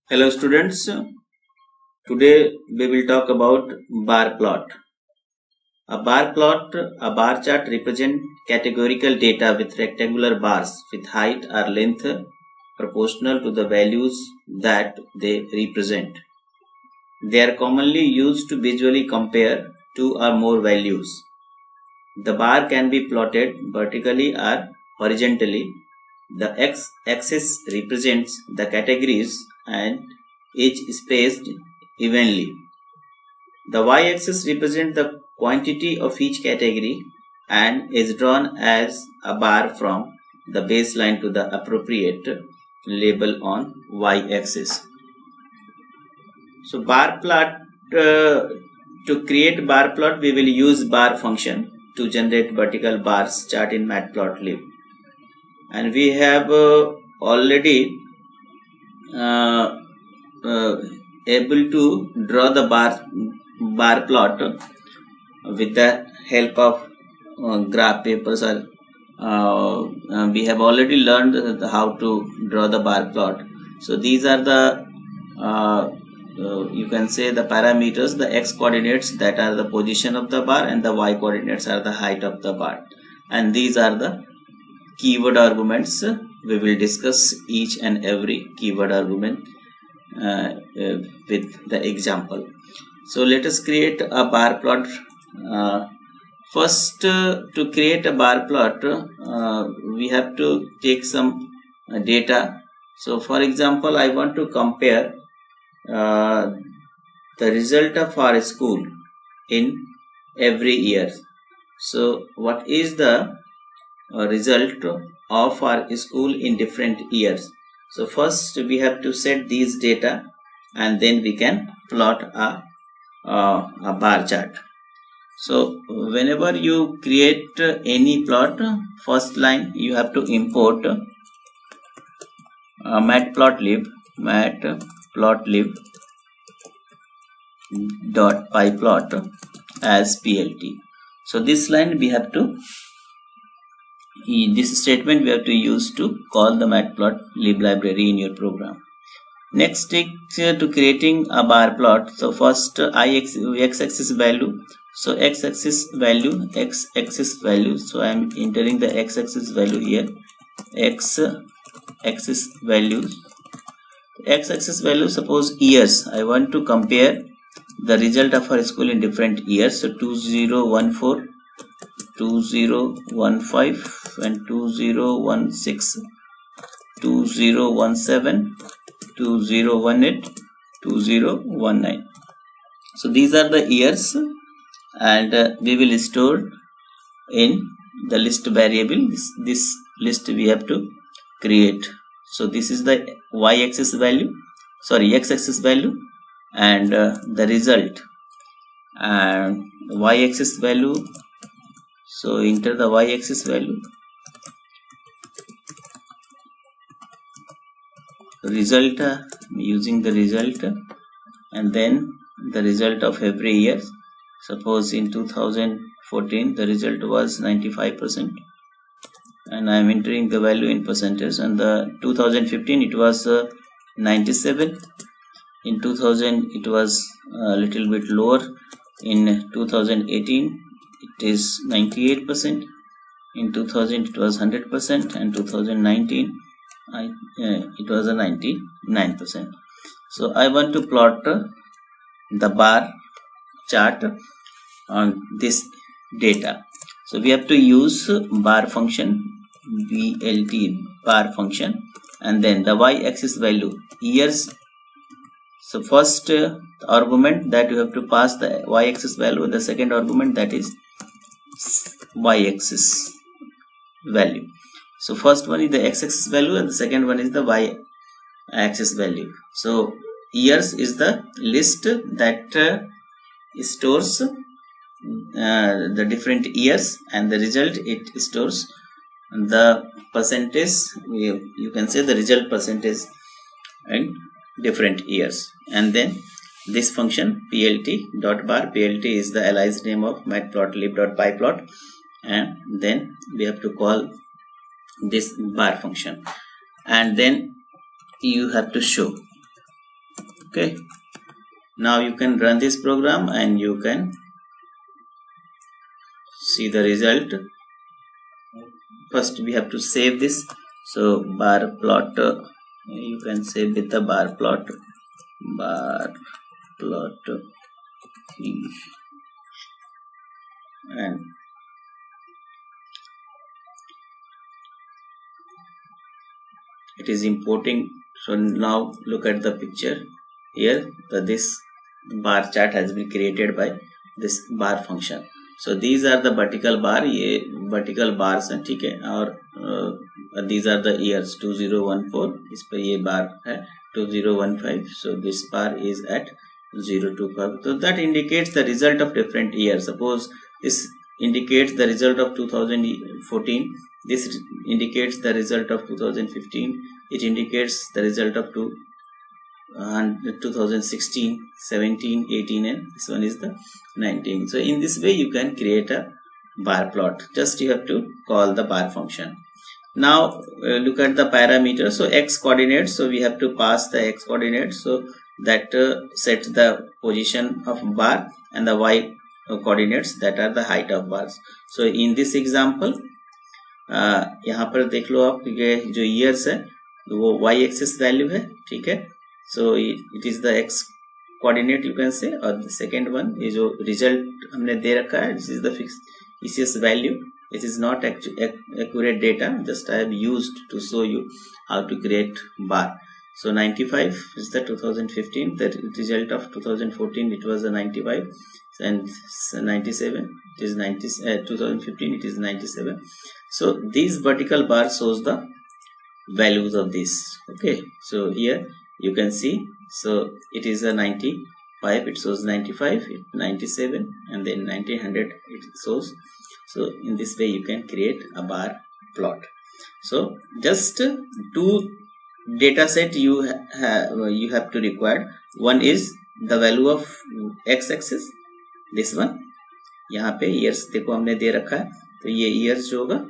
Hello students, today we will talk about bar plot. A bar plot, a bar chart represent categorical data with rectangular bars with height or length proportional to the values that they represent. They are commonly used to visually compare two or more values. The bar can be plotted vertically or horizontally. The x-axis represents the categories and each spaced evenly. The y-axis represents the quantity of each category and is drawn as a bar from the baseline to the appropriate label on y-axis. So bar plot, to create bar plot, we will use bar function to generate vertical bars chart in matplotlib. And we have already able to draw the bar plot with the help of graph papers, or we have already learned how to draw the bar plot. So these are the you can say the parameters, the x coordinates that are the position of the bar, and the y coordinates are the height of the bar, and these are the keyword arguments. We will discuss each and every keyword argument with the example. So let us create a bar plot. First, to create a bar plot, we have to take some data. So for example, I want to compare the result of our school in every year. So what is the result of our school in different years? So first we have to set these data, and then we can plot a bar chart. So whenever you create any plot, first line you have to import matplotlib dot pyplot as plt. So this line we have to, this statement we have to use to call the matplotlib library in your program. Next, to creating a bar plot. So first x-axis value. So x-axis value. So I am entering the x-axis value here. X-axis values. X-axis value, suppose years. I want to compare the result of our school in different years. So 2014, 2015 and 2016, 2017, 2018, 2019. So these are the years, and we will store in the list variable. This list we have to create. So this is the y-axis value, sorry, x-axis value, and the result, and y-axis value. So enter the y-axis value, result, using the result, and then the result of every year. Suppose in 2014 the result was 95%, and I am entering the value in percentage, and the 2015 it was 97. In 2000 it was a little bit lower. In 2018 it is 98%. In 2000 it was 100%, and 2019 it was a 99%. So I want to plot the bar chart on this data. So we have to use bar function, blt bar function, and then the y-axis value, years. So first argument that you have to pass the y-axis value, the second argument that is y-axis value. So first one is the x-axis value, and the second one is the y-axis value. So years is the list that stores the different years, and the result it stores the percentage. You can say the result percentage in different years. And then this function plt.bar, plt is the alias name of matplotlib.pyplot, and then we have to call this bar function, and then you have to show Okay, now you can run this program and you can see the result. First we have to save this. So bar plot, you can save with the bar plot and it is importing. So now look at the picture here. This bar chart has been created by this bar function. So these are the vertical bar, ये vertical bars हैं, ठीक है, और these are the years 2014, इस पर ये bar है 2015. So this bar is at 025. So that indicates the result of different years. Suppose this indicates the result of 2014, this indicates the result of 2015, it indicates the result of 2016, 17, 18, and this one is the 19. So in this way you can create a bar plot. Just you have to call the bar function. Now look at the parameters. So x coordinates, so we have to pass the x coordinates, so that sets the position of bar, and the y coordinates, that are the height of bars. So in this example यहाँ पर देख लो आप, ये जो years है वो y axis value है, ठीक है. So it is the x coordinate you can say, और the second one ये जो result हमने दे रखा है, this is the fixed value. It is not accurate data, just I have used to show you how to create bar. So 95 is the 2015, the result of 2014 it was a 95, and 97 it is 2015 it is 97. So these vertical bar shows the values of this. Okay, so here you can see, so it is a 95, it shows 95, 97, and then 1900 it shows. So in this way you can create a bar plot. So just two data set you have to require. One is the value of x axis, this one, यहाँ पे years देखो हमने दे रखा है, तो ये years जो होगा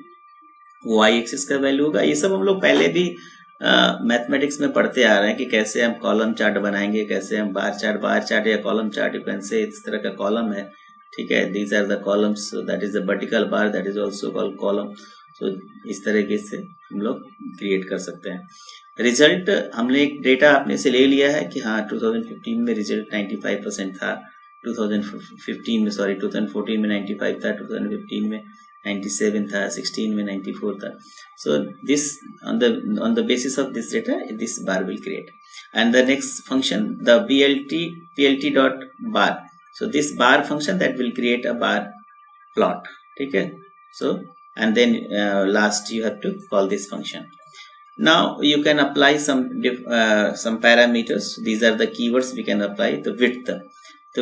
y एक्सिस का वैल्यू होगा. ये सब हम लोग पहले भी मैथमेटिक्स में पढ़ते आ रहे हैं कि कैसे हम कॉलम चार्ट बनाएंगे, कैसे हम बार चार्ट या column chart, you can say इस तरह का कॉलम है, ठीक है. These are the columns, so that is the vertical bar, that is also called column. So इस तरीके से हम लोग क्रिएट कर सकते हैं. रिजल्ट हमने एक डेटा अपने से ले लिया है कि हाँ 2015 में रिजल्ट 95% था, 2014 में 95 था, 2015 में 97 था, 16 में 94 था. So this on the basis of this data, this bar will create. And the next function, the plt dot bar. So this bar function that will create a bar plot. Okay. So and then last you have to call this function. Now you can apply some parameters. These are the keywords we can apply. The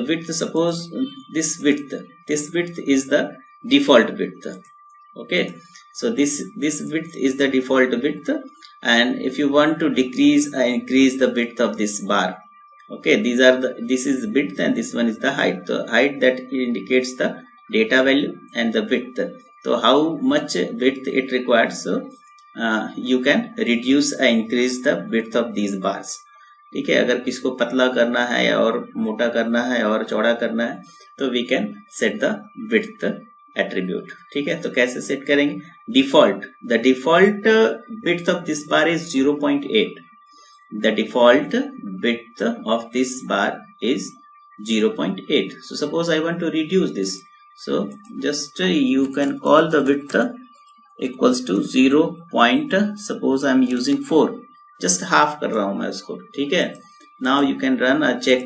width, suppose this width is the default width. Okay, so this width is the default width, and if you want to decrease or increase the width of this bar, okay, this is width and this one is the height. The height that indicates the data value, and the width, so how much width it requires. So you can reduce or increase the width of these bars. ठीक है, अगर किसको पतला करना है और मोटा करना है और चौड़ा करना है, तो we can set the width attribute. ठीक है, तो कैसे सेट करेंगे? The default width of this bar is 0.8. The default width of this bar is 0.8. So suppose I want to reduce this, so just you can call the width equals to 0. Suppose I am using 4, just half कर रहा हूं मैं उसको. ठीक है, now you can run a check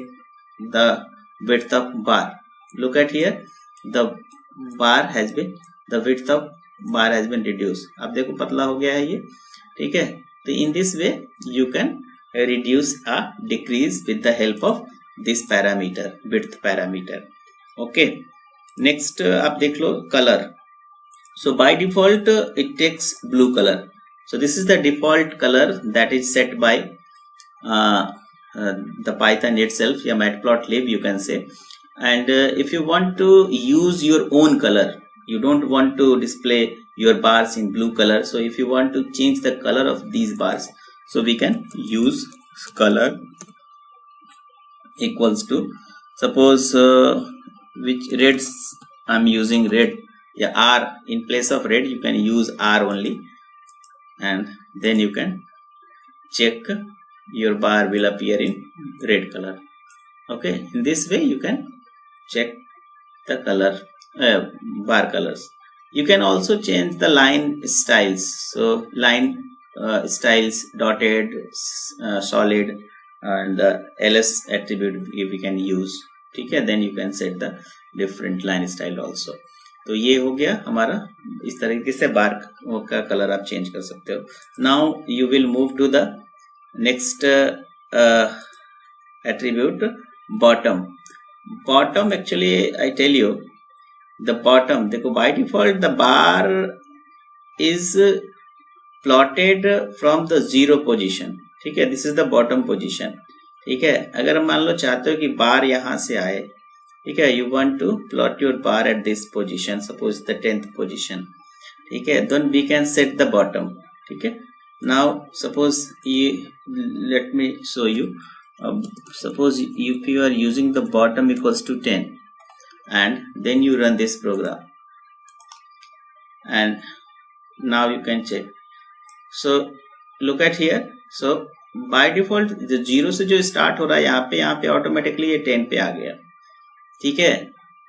the width of bar. Look at here, the width of bar has been reduced. अब देखो पतला हो गया है ये. ठीक है, तो in this way you can reduce or decrease with the help of this parameter, width parameter. Okay, next आप देख लो color. So by default it takes blue color. So this is the default color that is set by the Python itself, या matplotlib you can say. And if you want to use your own color, you don't want to display your bars in blue color. So if you want to change the color of these bars, so we can use color equals to, suppose which reds I'm using red, yeah, R in place of red you can use R only, and then you can check your bar will appear in red color. Okay, in this way you can check the color bar colors. You can also change the line styles. So line styles, dotted, solid, and the ls attribute we can use. ठीक है, then you can set the different line style also. तो ये हो गया हमारा, इस तरीके से बार का कलर आप चेंज कर सकते हो. Now you will move to the next attribute, bottom. Bottom, actually I tell you, the bottom, देखो by default the bar is plotted from the 0 position. ठीक है, this is the bottom position. ठीक है, अगर मान लो चाहते हो कि बार यहाँ से आए, ठीक है, you want to plot your bar at this position, suppose the 10th position. ठीक है, then we can set the bottom. ठीक है, now suppose let me show you. Suppose if you are using the bottom equals to 10 and then you run this program and now you can check. So look at here. So by default the 0 से जो start हो रहा है यहाँ पे automatically ये 10 पे आ गया. ठीक है,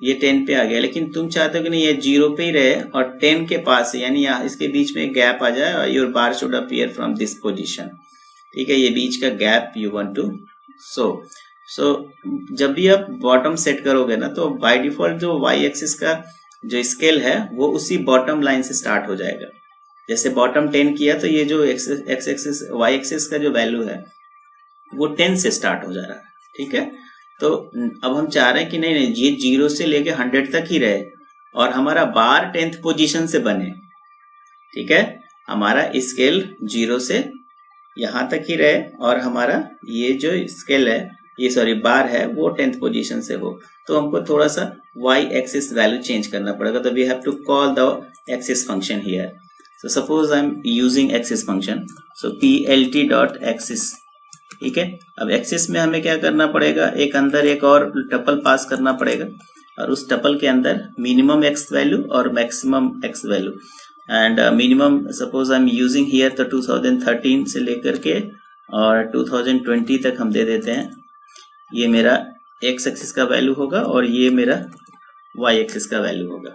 ये 10 पे आ गया, लेकिन तुम चाहते हो कि नहीं ये 0 पे ही रहे और 10 के पास है, यानी यहाँ इसके बीच में गैप आ जाए और your bar should appear from this position. ठीक है, ये बीच का gap you want to so जब भी आप बॉटम सेट करोगे ना तो बाय डिफॉल्ट जो y एक्सिस का जो स्केल है वो उसी बॉटम लाइन से स्टार्ट हो जाएगा. जैसे बॉटम 10 किया तो ये जो x एक्सिस y एक्सिस का जो वैल्यू है वो 10 से स्टार्ट हो जा रहा है. ठीक है, तो अब हम चाह रहे हैं कि नहीं ये 0 से लेके 100 तक ही रहे और हमारा बार 10th पोजीशन से बने. ठीक है, हमारा स्केल 0 से यहाँ तक ही रहे और हमारा ये जो स्केल है, ये सॉरी बार है, वो 10th पोजीशन से हो. तो हमको थोड़ा सा y एक्सिस वैल्यू चेंज करना पड़ेगा. तो we have to call the axis function here. So suppose I am using axis function, so plt dot axis. ठीक है, अब एक्सिस में हमें क्या करना पड़ेगा, एक अंदर एक और टपल पास करना पड़ेगा और उस टपल के अंदर मिनिमम एक्स वैल्यू और maximum X value. And minimum suppose I am using here तो 2013 से लेकर के और 2020 तक हम दे देते हैं. ये मेरा एक्स एक्सिस का वैल्यू होगा और ये मेरा वाई एक्सिस का वैल्यू होगा.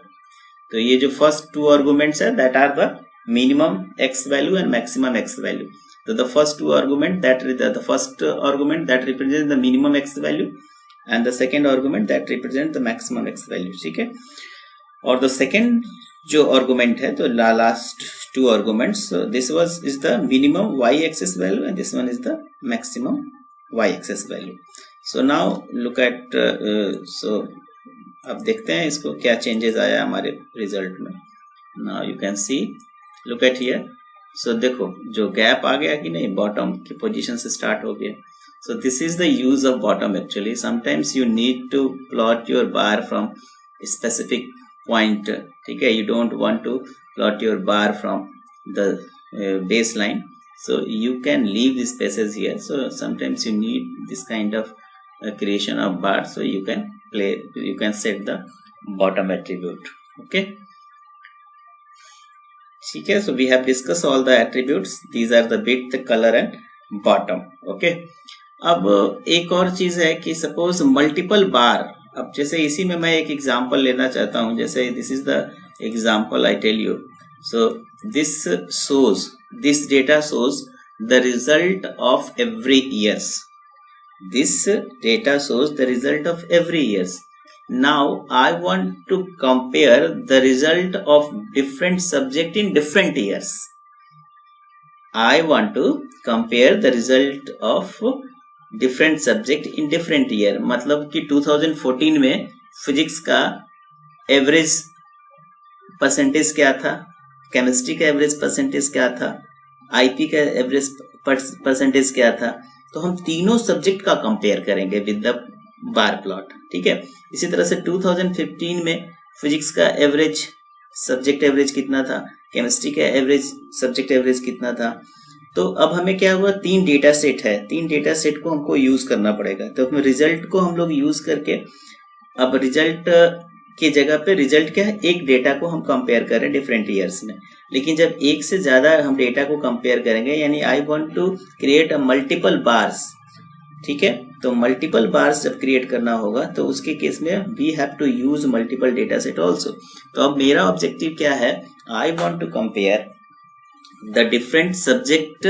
तो ये जो फर्स्ट 2 आर्गुमेंट्स है that are the minimum X value and maximum X value. तो the first 2 argument that represent the minimum X value and the second argument that represent the maximum X value. ठीक है, और the second जो argument है तो last 2 arguments, this is the minimum y axis value and this one is the maximum y axis value. So now look at, सो अब देखते हैं इसको क्या चेंजेस आया हमारे रिजल्ट में. Now you can see, look at here. So देखो जो गैप आ गया कि नहीं, बॉटम की पोजीशन से स्टार्ट हो गया. So this is the use of bottom. Actually sometimes you need to plot your bar from specific point. ठीक है, you don't want to plot your bar from the baseline, so you can leave the spaces here. So sometimes you need this kind of creation of bar, so you can set the bottom attribute. Okay, ठीक है, so we have discussed all the attributes. These are the width, color and bottom. Okay, अब एक और चीज है कि suppose multiple बार, अब जैसे इसी में मैं एक एग्जांपल लेना चाहता हूं. जैसे this is the example I tell you. So this data shows the result of every years. This data shows the result of every years. Now I want to compare the result of different subject in different years. I want to compare the result of different subject in different year. मतलब कि 2014 में physics का average percentage क्या था, chemistry का average percentage क्या था, IP का एवरेज परसेंटेज क्या था. तो हम तीनों सब्जेक्ट का कंपेयर करेंगे विद द बार प्लॉट. ठीक है, इसी तरह से 2015 में फिजिक्स का एवरेज सब्जेक्ट एवरेज कितना था, केमिस्ट्री का एवरेज सब्जेक्ट एवरेज कितना था, तो अब हमें क्या हुआ, 3 डेटा सेट है, 3 डेटा सेट को हमको यूज करना पड़ेगा। तो अपने रिजल्ट को हम लोग यूज करके, अब रिजल्ट की जगह पे रिजल्ट क्या है, एक डेटा को हम कंपेयर करें डिफरेंट ईयर्स में। लेकिन जब एक से ज्यादा हम डेटा को कंपेयर करेंगे, यानी I want to create a multiple bars, ठीक है, तो मल्टीपल बार्स जब क्रिएट करना होगा तो उसके केस में we have to use multiple data set also. तो अब मेरा ऑब्जेक्टिव क्या है, I want to compare the different subject,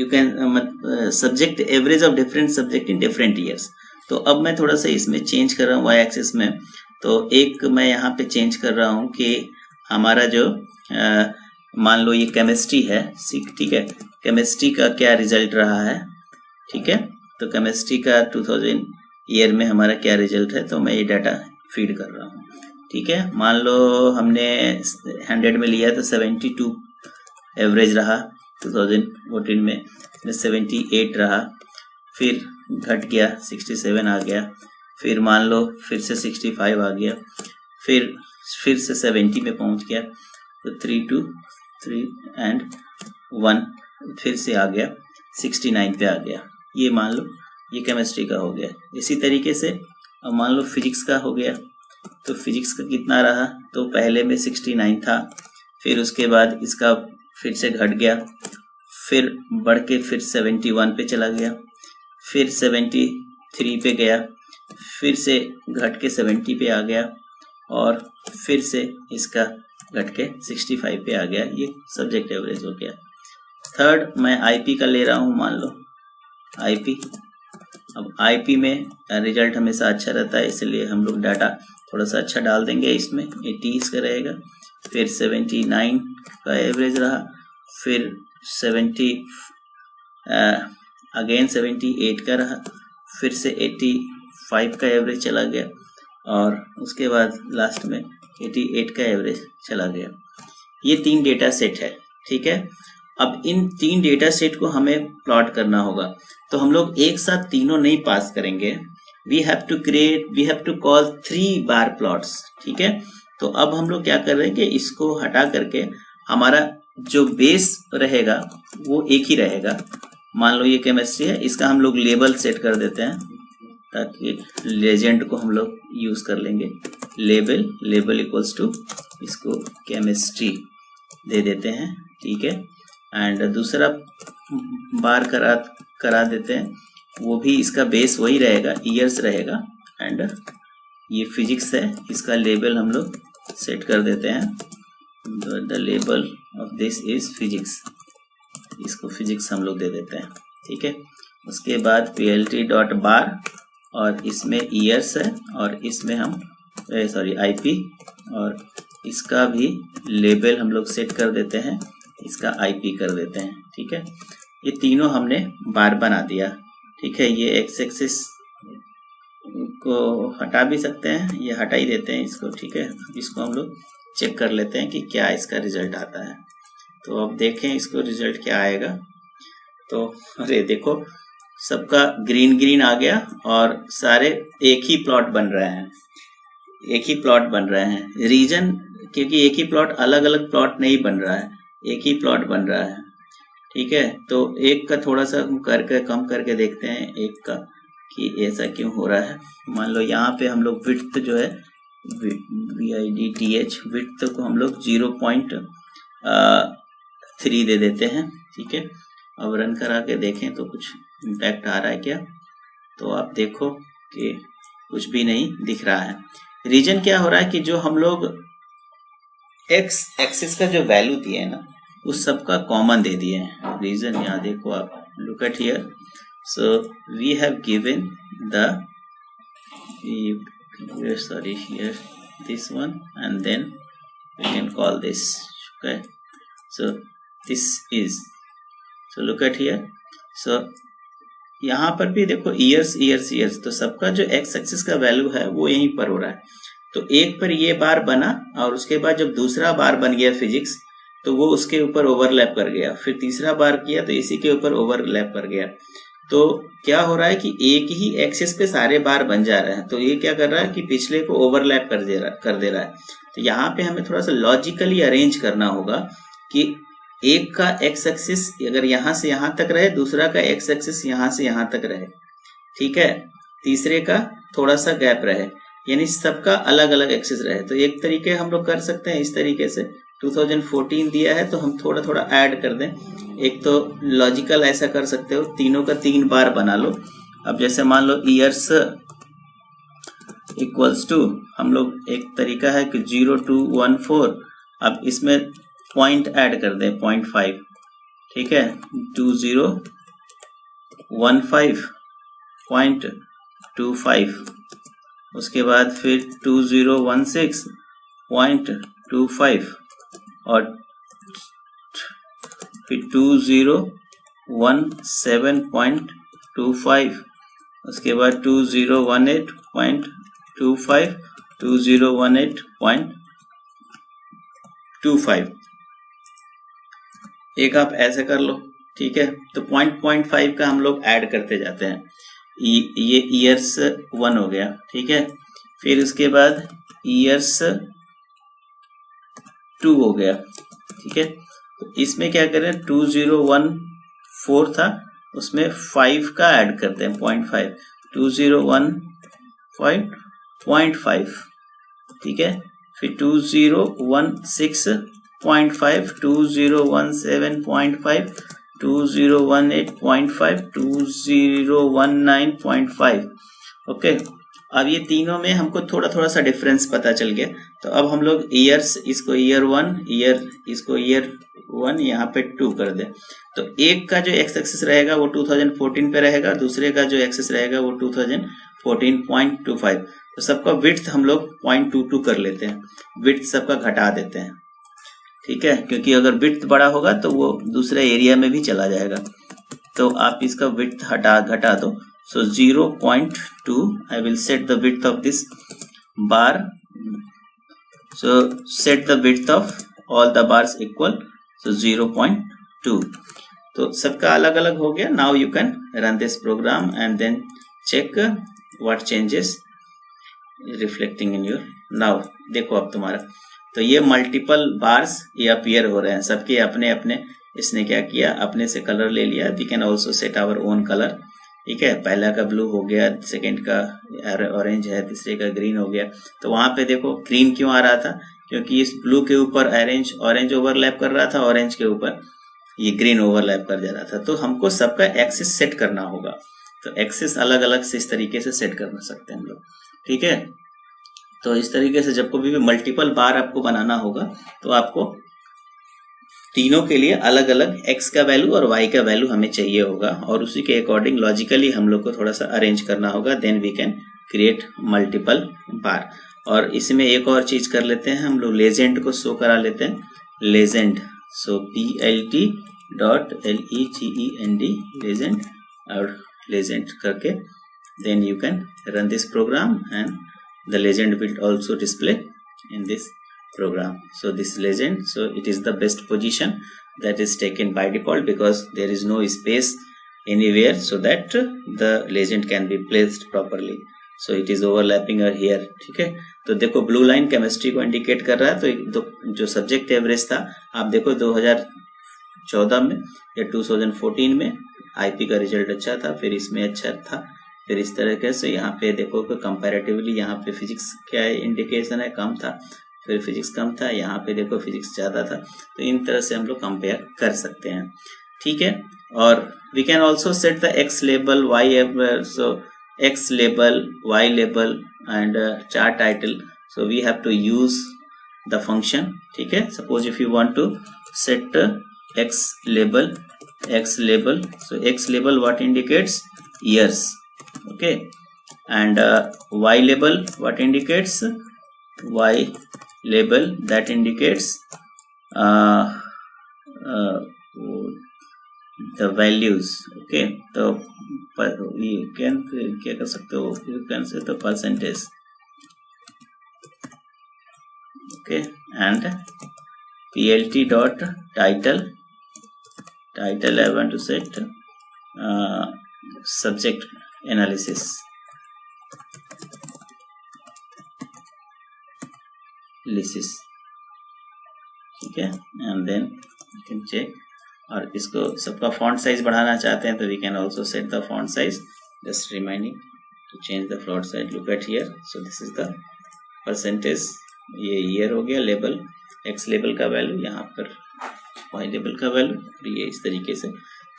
you can subject average of different subject in different years. तो अब मैं थोड़ा सा इसमें चेंज कर रहा हूँ वाई एक्सिस में। तो एक मैं यहाँ पे चेंज कर रहा हूँ कि हमारा जो मान लो ये केमिस्ट्री है, ठीक है, केमिस्ट्री का क्या रिजल्ट रहा है, ठीक है, तो केमिस्ट्री का 2000 ईयर में हमारा क्या रिजल्ट है, तो मैं ये डाटा फीड कर रहा हूँ, ठीक है। मान लो हमने 100 में लिया तो 72 एवरेज रहा 2014 में, 78 रहा, फिर घट गया 67 आ गया, फिर मान लो फिर से 65 आ गया, फिर से 70 में पहुंच गया, तो 3 2 3 एंड 1 फिर से आ गया 69 पे आ गया। ये मान लो ये केमिस्ट्री का हो गया। इसी तरीके से अब मान लो फिजिक्स का हो गया, तो फिजिक्स का कितना रहा, तो पहले में 69 था, फिर उसके बाद इसका फिर से घट गया, फिर बढ़ के फिर 71 पे चला गया, फिर 73 पे गया, फिर से घट के 70 पे आ गया, और फिर से इसका घट के 65 पे आ गया। ये सब्जेक्ट एवरेज हो गया। थर्ड मैं आईपी का ले रहा हूँ, मान लो आईपी। अब आईपी में रिजल्ट हमेशा अच्छा रहता है, इसलिए हम लोग डाटा थोड़ा सा अच्छा डाल देंगे इसमें। 80 इसका रहेगा, फिर 79 का एवरेज रहा, फिर 78 का रहा, फिर से 85 का एवरेज चला गया, और उसके बाद लास्ट में 88 का एवरेज चला गया। ये 3 डेटा सेट है, ठीक है। अब इन 3 डेटा सेट को हमें प्लॉट करना होगा, तो हम लोग एक साथ तीनों नहीं पास करेंगे। We have to call 3 bar plots, ठीक है। तो अब हम लोग क्या कर रहे हैं कि इसको हटा करके हमारा जो बेस रहेगा वो एक ही रहेगा। मान लो ये केमिस्ट्री है, इसका हम लोग लेबल सेट कर देते हैं ताकि लेजेंड को हम लोग यूज कर लेंगे। लेबल इक्वल्स टू इसको केमिस्ट्री दे देते हैं, ठीक है। एंड दूसरा बार करा देते हैं, वो भी इसका बेस वही रहेगा, ईयर्स रहेगा। एंड ये फिजिक्स है, इसका लेबल हम लोग सेट कर देते हैं, the label of this is physics, इसको फिजिक्स हम लोग दे देते हैं, ठीक है। उसके बाद plt.bar, और इसमें ईयर्स है, और इसमें हम आईपी, और इसका भी लेबल हम लोग सेट कर देते हैं, इसका आईपी कर देते हैं, ठीक है। ये तीनों हमने बार बना दिया, ठीक है। ये एक्स एक्सिस को हटा भी सकते हैं, ये हटा ही देते हैं इसको, ठीक है। इसको हम लोग चेक कर लेते हैं कि क्या इसका रिजल्ट आता है। तो अब देखें इसको रिजल्ट क्या आएगा। तो अरे देखो, सबका ग्रीन ग्रीन आ गया, और सारे एक ही प्लॉट बन रहे हैं, एक ही प्लॉट बन रहे हैं। रीजन, क्योंकि एक ही प्लॉट, अलग अलग प्लॉट नहीं बन रहा है, एक ही प्लॉट बन रहा है, ठीक है। तो एक का थोड़ा सा कम करके देखते हैं एक का कि ऐसा क्यों हो रहा है। मान लो यहाँ पे हम लोग विड्थ जो है VIDTH विड्थ को हम लोग 0.3 दे देते हैं, ठीक है। अब रन करा के देखें तो कुछ इम्पैक्ट आ रहा है क्या, तो आप देखो कि कुछ भी नहीं दिख रहा है। रीजन क्या हो रहा है कि जो हम लोग एक्स एक्सिस का जो वैल्यू दिए हैं ना, उस सबका कॉमन दे दिए हैं। रीजन यहाँ देखो आप, look at here, so we have given the here this one, and then we can call this, okay. So this is, so look at here, so यहाँ पर भी देखो ईयर्स, तो सबका जो एक्स एक्सिस का वैल्यू है वो यहीं पर हो रहा है। तो एक पर ये बार बना, और उसके बाद जब दूसरा बार बन गया फिजिक्स, तो वो उसके ऊपर ओवरलैप कर गया, फिर तीसरा बार किया तो इसी के ऊपर ओवरलैप कर गया। तो क्या हो रहा है कि एक ही एक्सिस पे सारे बार बन जा रहे हैं, तो ये क्या कर रहा है कि पिछले को ओवरलैप कर दे रहा है। तो यहाँ पे हमें थोड़ा सा लॉजिकली अरेंज करना होगा कि एक का एक्स एक्सिस अगर यहाँ से यहाँ तक रहे, दूसरा का एक्स एक्सिस यहाँ से यहाँ तक रहे, ठीक है, तीसरे का थोड़ा सा गैप रहे, यानी सबका अलग अलग एक्सिस रहे। तो एक तरीके हम लोग कर सकते हैं इस तरीके से, 2014 दिया है तो हम थोड़ा थोड़ा ऐड कर दें। एक तो लॉजिकल ऐसा कर सकते हो, तीनों का 3 बार बना लो। अब जैसे मान लो ईयर्स इक्वल्स टू, हम लोग एक तरीका है कि 0214, अब इसमें पॉइंट ऐड कर दें 0.5, ठीक है, 2015.25, उसके बाद फिर 2016.25 और फिर 2017.25, उसके बाद 2018.25, 2018.25, एक आप ऐसे कर लो, ठीक है। तो 0.5 का हम लोग ऐड करते जाते हैं। ये ईयर्स 1 हो गया, ठीक है, फिर उसके बाद ईयर्स 2 हो गया, ठीक है। तो इसमें क्या करें, 2014 था, उसमें 5 का ऐड करते हैं 0.5, 2015.5, ठीक है, फिर 2016.5, 2017.5, 2018.5, 2019.5, ओके। अब ये तीनों में हमको थोड़ा थोड़ा सा डिफरेंस पता चल गया। तो अब हम लोग ईयर्स, इसको ईयर 1, इसको ईयर 1 यहाँ पे 2 कर दे। तो एक का जो एक्स एक्सिस रहेगा वो 2014 पे रहेगा, दूसरे का जो एक्सिस रहेगा वो 2014.25। तो सबका विड्थ हम लोग 0.22 कर लेते हैं, विड्थ सबका घटा देते हैं, ठीक है, क्योंकि अगर विड्थ बड़ा होगा तो वो दूसरे एरिया में भी चला जाएगा। तो आप इसका विड्थ घटा दो। So 0.2, I will set the width of this bar. So set the width of all the bars equal, so 0.2. तो सबका अलग अलग हो गया। Now you can run this program and then check what changes reflecting in your. Now देखो अब तुम्हारा, तो ये मल्टीपल बार्स ये अपीयर हो रहे हैं, सबके अपने अपने, इसने क्या किया, अपने से कलर ले लिया। We can also set our own colour, ठीक है, पहला का ब्लू हो गया, सेकंड का ऑरेंज है, तीसरे का ग्रीन हो गया। तो वहां पे देखो ग्रीन क्यों आ रहा था, क्योंकि इस ब्लू के ऊपर ऑरेंज ओवरलैप कर रहा था, ऑरेंज के ऊपर ये ग्रीन ओवरलैप कर जा रहा था। तो हमको सबका एक्सिस सेट करना होगा। तो एक्सिस अलग अलग से इस तरीके से सेट कर सकते हैं हम लोग, ठीक है। तो इस तरीके से जब कभी भी मल्टीपल बार आपको बनाना होगा तो आपको तीनों के लिए अलग अलग x का वैल्यू और y का वैल्यू हमें चाहिए होगा, और उसी के अकॉर्डिंग लॉजिकली हम लोग को थोड़ा सा अरेंज करना होगा। Then we can create multiple bar. और इसमें एक और चीज कर लेते हैं, हम लोग लेजेंड को शो करा लेते हैं, लेजेंड, सो PLT.LEGEND, लेजेंड, और लेजेंड करके then you can run this program and the legend will also display in this program. So this legend, so it is the best position that is taken by default because there is no space anywhere so that the legend can be placed properly. So it is overlapping here, ठीक है। तो देखो blue line chemistry को indicate कर रहा है। तो जो सब्जेक्ट एवरेज था, आप देखो 2014 में या 2014 में आईपी का रिजल्ट अच्छा था, फिर इसमें अच्छा था, फिर इस तरह से यहाँ पे देखो कि कंपैरेटिवली यहाँ पे फिजिक्स क्या इंडिकेशन है, कम था, फिर फिजिक्स कम था, यहाँ पे देखो फिजिक्स ज़्यादा था। तो इन तरह से हम लोग कंपेयर कर सकते हैं, ठीक है। और we can also set the x label, y, so x label, y label and chart title. So we have to use the function, ठीक है। Suppose if you want to set x label, so x label what indicates years, okay, and y label what indicates, y label that indicates the values, okay। तो you can क्या कर सकते हो, you can say the percentage, okay, and plt dot title I want to set subject analysis, ठीक है, and then can check. और इसको सबका फॉन्ट साइज बढ़ाना चाहते हैं तो we can also set the font size, just reminding to change the font size. Look at here, so this is the percentage, ये ईयर हो गया, लेबल एक्स लेबल का वैल्यू, यहाँ पर वाई लेबल का वैल्यू, ये इस तरीके से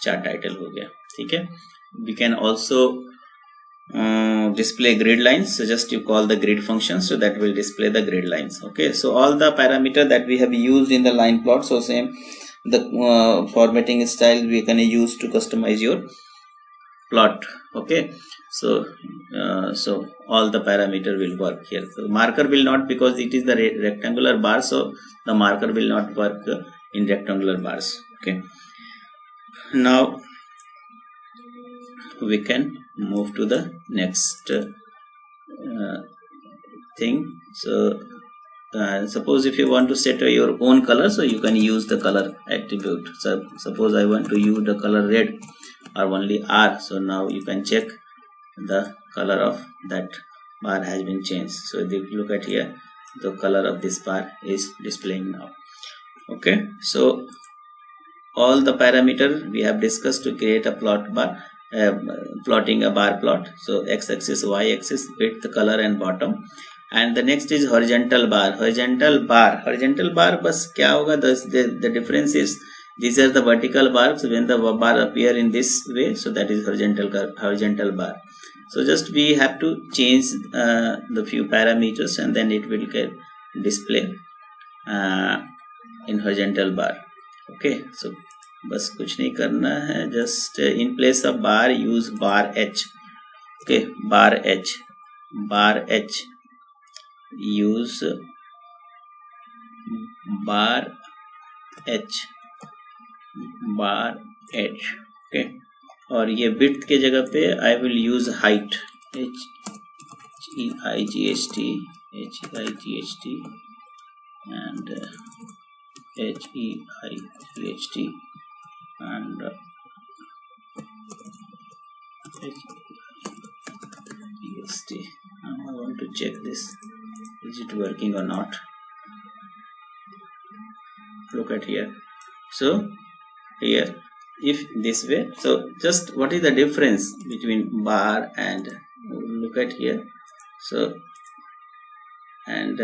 चार्ट टाइटल हो गया। ठीक है, we can also display grid lines, so just you call the grid function, so that will display the grid lines. Okay, so all the parameter that we have used in the line plot, so same the formatting style we can use to customize your plot. Okay, so so all the parameter will work here. So marker will not, because it is the rectangular bar, so the marker will not work in rectangular bars. Okay, now we can move to the next thing. So suppose if you want to set your own color, so you can use the color attribute. So suppose I want to use the color red or only R, so now you can check the color of that bar has been changed. So if you look at here, the color of this bar is displaying now. Okay, so all the parameter we have discussed to create a plot bar, plotting a bar plot. So x-axis, y-axis, width, color and bottom. And the next is horizontal bar. Horizontal bar बस क्या होगा, the difference is these are the vertical bars. When the bar appear in this way, so that is horizontal bar. So just we have to change the few parameters and then it will get display in horizontal bar. Okay, so बस कुछ नहीं करना है, just in place of bar use bar H. Okay, bar H use bar H. Okay, और ये width के जगह पे I will use height, HEIGHT and HEIGHT and HEIGHT. I want to check this, is it working or not. Look at here, so here if this way, so just what is the difference between bar and, look at here, so and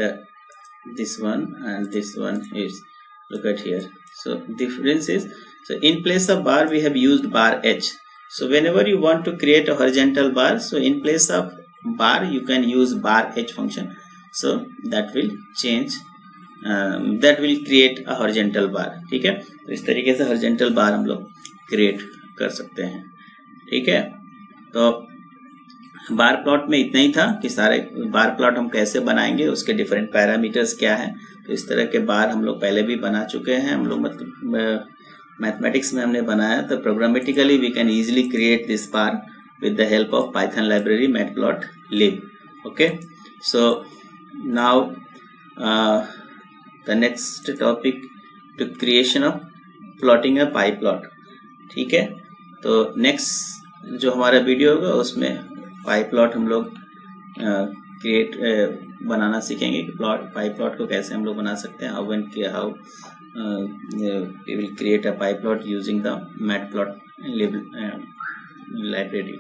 this one and this one is, look at here, so difference is, so in place of bar we have used bar H. So whenever you want to create a horizontal bar, so in place of bar you can use bar H function, so that will change, that will create a horizontal bar. ठीक है, तो इस तरीके से horizontal bar हम लोग create कर सकते हैं. ठीक है, तो बार प्लॉट में इतना ही था कि सारे बार प्लॉट हम कैसे बनाएंगे, उसके डिफरेंट पैरामीटर्स क्या हैं. तो इस तरह के बार हम लोग पहले भी बना चुके हैं, हम लोग मतलब मैथमेटिक्स में हमने बनाया. तो programmatically we can easily create this bar with the help of Python library matplotlib. Okay, so now the next topic to creation of plotting a pie plot. ठीक है, तो नेक्स्ट जो हमारा वीडियो होगा उसमें पाई प्लॉट हम लोग क्रिएट बनाना सीखेंगे कि पाई प्लॉट को कैसे हम लोग बना सकते हैं. How we will create a pie plot using the matplot library.